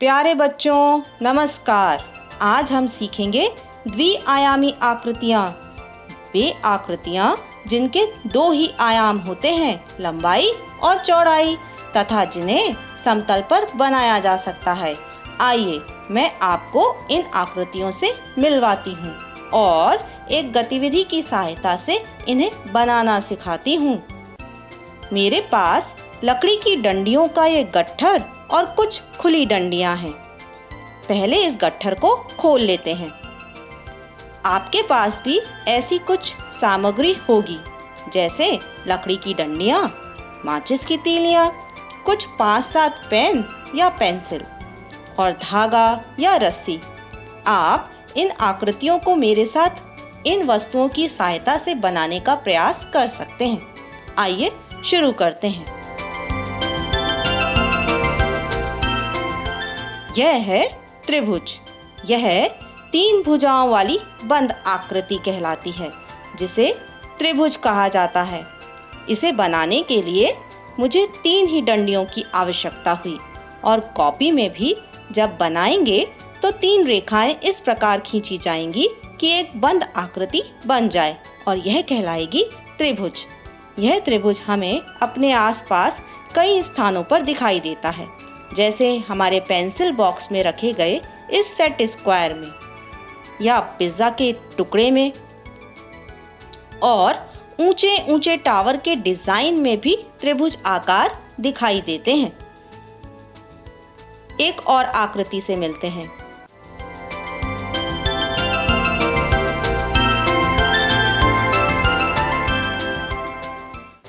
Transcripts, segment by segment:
प्यारे बच्चों नमस्कार। आज हम सीखेंगे द्विआयामी आकृतियाँ। वे आकृतियाँ जिनके दो ही आयाम होते हैं, लंबाई और चौड़ाई, तथा जिन्हें समतल पर बनाया जा सकता है। आइए मैं आपको इन आकृतियों से मिलवाती हूँ और एक गतिविधि की सहायता से इन्हें बनाना सिखाती हूँ। मेरे पास लकड़ी की डंडियों का ये गट्ठर और कुछ खुली डंडियां हैं। पहले इस गट्ठर को खोल लेते हैं। आपके पास भी ऐसी कुछ सामग्री होगी, जैसे लकड़ी की डंडियां, माचिस की तीलियां, कुछ 5-7 पेन या पेंसिल और धागा या रस्सी। आप इन आकृतियों को मेरे साथ इन वस्तुओं की सहायता से बनाने का प्रयास कर सकते हैं। आइए शुरू करते हैं। यह है त्रिभुज। यह 3 भुजाओं वाली बंद आकृति कहलाती है, जिसे त्रिभुज कहा जाता है। इसे बनाने के लिए मुझे 3 ही डंडियों की आवश्यकता हुई और कॉपी में भी जब बनाएंगे तो 3 रेखाएं इस प्रकार खींची जाएंगी कि एक बंद आकृति बन जाए और यह कहलाएगी त्रिभुज। यह त्रिभुज हमें अपने आसपास कई स्थानों पर दिखाई देता है, जैसे हमारे पेंसिल बॉक्स में रखे गए इस सेट स्क्वायर में, या पिज्ज़ा के टुकड़े में, और ऊंचे ऊंचे टावर के डिजाइन में भी त्रिभुज आकार दिखाई देते हैं। एक और आकृति से मिलते हैं।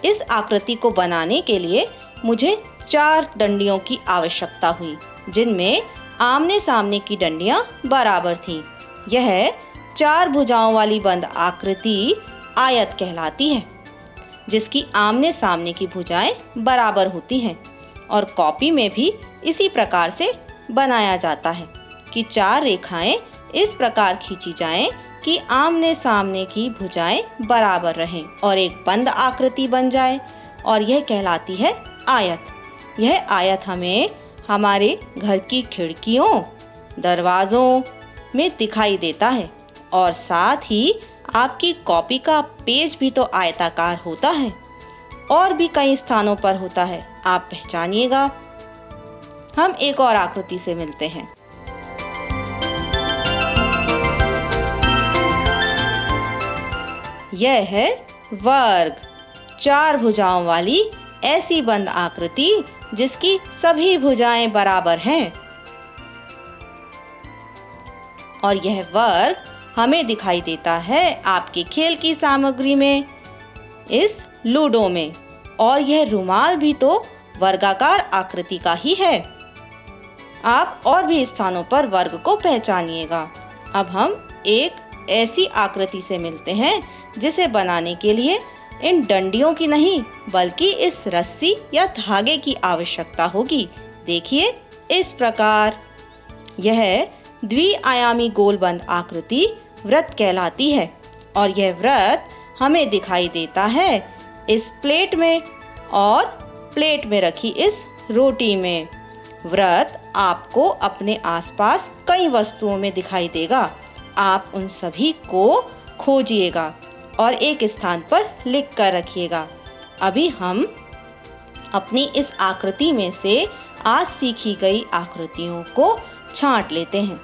इस आकृति को बनाने के लिए मुझे 4 डंडियों की आवश्यकता हुई, जिनमें आमने सामने की डंडियां बराबर थीं। यह 4 भुजाओं वाली बंद आकृति आयत कहलाती है, जिसकी आमने सामने की भुजाएं बराबर होती हैं और कॉपी में भी इसी प्रकार से बनाया जाता है कि 4 रेखाएं इस प्रकार खींची जाएं कि आमने सामने की भुजाएं बराबर रहें और एक बंद आकृति बन जाए, और यह कहलाती है आयत। यह आयत हमें हमारे घर की खिड़कियों, दरवाज़ों में दिखाई देता है और साथ ही आपकी कॉपी का पेज भी तो आयताकार होता है और भी कई स्थानों पर होता है। आप पहचानिएगा। हम एक और आकृति से मिलते हैं। यह है वर्ग। 4 भुजाओं वाली ऐसी बंद आकृति जिसकी सभी भुजाएं बराबर हैं, और यह वर्ग हमें दिखाई देता है आपके खेल की सामग्री में, इस लूडो में, और यह रुमाल भी तो वर्गाकार आकृति का ही है। आप और भी स्थानों पर वर्ग को पहचानिएगा। अब हम एक ऐसी आकृति से मिलते हैं जिसे बनाने के लिए इन डंडियों की नहीं बल्कि इस रस्सी या धागे की आवश्यकता होगी। देखिए इस प्रकार। यह द्विआयामी गोलबंद आकृति वृत्त कहलाती है और यह वृत्त हमें दिखाई देता है इस प्लेट में और प्लेट में रखी इस रोटी में। वृत्त आपको अपने आसपास कई वस्तुओं में दिखाई देगा। आप उन सभी को खोजिएगा और एक स्थान पर लिख कर रखिएगा। अभी हम अपनी इस आकृति में से आज सीखी गई आकृतियों को छांट लेते हैं।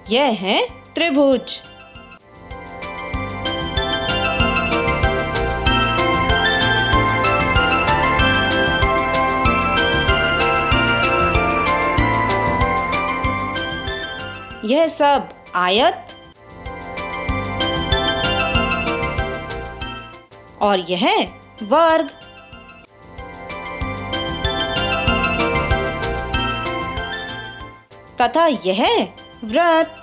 यह है त्रिभुज। यह सब आयत, और यह वर्ग। तथा यह वृत्त।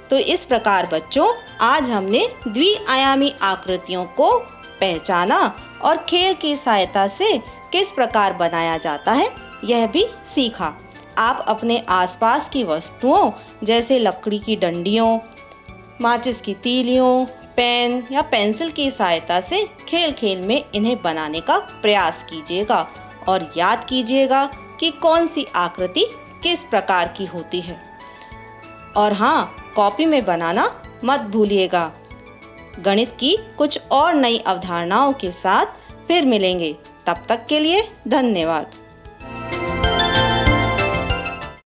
तो इस प्रकार बच्चों, आज हमने द्विआयामी आकृतियों को पहचाना और खेल की सहायता से किस प्रकार बनाया जाता है यह भी सीखा। आप अपने आसपास की वस्तुओं जैसे लकड़ी की डंडियों, माचिस की तीलियों, पेन या पेंसिल की सहायता से खेल खेल में इन्हें बनाने का प्रयास कीजिएगा और याद कीजिएगा कि कौन सी आकृति किस प्रकार की होती है। और हाँ, कॉपी में बनाना मत भूलिएगा। गणित की कुछ और नई अवधारणाओं के साथ फिर मिलेंगे। तब तक के लिए धन्यवाद।